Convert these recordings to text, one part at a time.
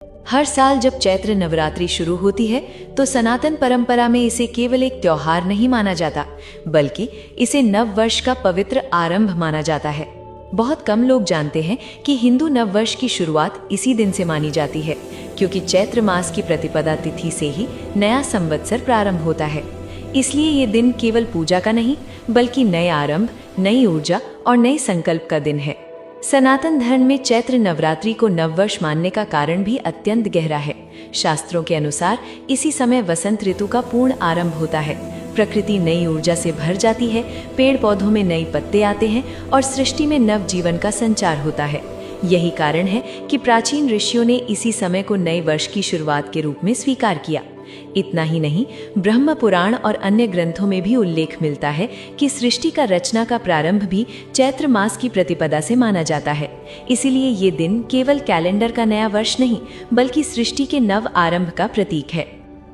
हर साल जब चैत्र नवरात्रि शुरू होती है तो सनातन परंपरा में इसे केवल एक त्योहार नहीं माना जाता, बल्कि इसे नव वर्ष का पवित्र आरंभ माना जाता है। बहुत कम लोग जानते हैं कि हिंदू नव वर्ष की शुरुआत इसी दिन से मानी जाती है, क्योंकि चैत्र मास की प्रतिपदा तिथि से ही नया संवत्सर प्रारंभ होता है। इसलिए ये दिन केवल पूजा का नहीं, बल्कि नए आरंभ, नई ऊर्जा और नए संकल्प का दिन है। सनातन धर्म में चैत्र नवरात्रि को नववर्ष मानने का कारण भी अत्यंत गहरा है। शास्त्रों के अनुसार इसी समय वसंत ऋतु का पूर्ण आरंभ होता है। प्रकृति नई ऊर्जा से भर जाती है, पेड़ पौधों में नए पत्ते आते हैं और सृष्टि में नव जीवन का संचार होता है। यही कारण है कि प्राचीन ऋषियों ने इसी समय को नए वर्ष की शुरुआत के रूप में स्वीकार किया। इतना ही नहीं, ब्रह्म पुराण और अन्य ग्रंथों में भी उल्लेख मिलता है कि सृष्टि का रचना का प्रारंभ भी चैत्र मास की प्रतिपदा से माना जाता है। इसीलिए ये दिन केवल कैलेंडर का नया वर्ष नहीं, बल्कि सृष्टि के नव आरंभ का प्रतीक है।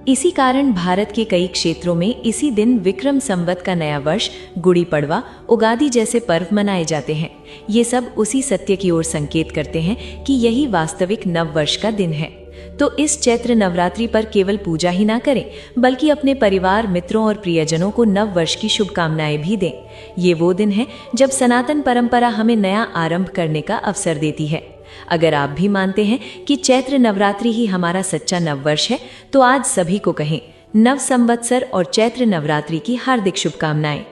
इसी कारण भारत के कई क्षेत्रों में इसी दिन विक्रम संवत का नया वर्ष, गुड़ी पड़वा, उगादि जैसे पर्व मनाए जाते हैं। ये सब उसी सत्य की ओर संकेत करते हैं कि यही वास्तविक नव वर्ष का दिन है। तो इस चैत्र नवरात्रि पर केवल पूजा ही ना करें, बल्कि अपने परिवार, मित्रों और प्रियजनों को नव वर्ष की शुभकामनाएं भी दें। ये वो दिन है जब सनातन परंपरा हमें नया आरंभ करने का अवसर देती है। अगर आप भी मानते हैं कि चैत्र नवरात्रि ही हमारा सच्चा नववर्ष है, तो आज सभी को कहें नव संवत्सर और चैत्र नवरात्रि की हार्दिक शुभकामनाएं।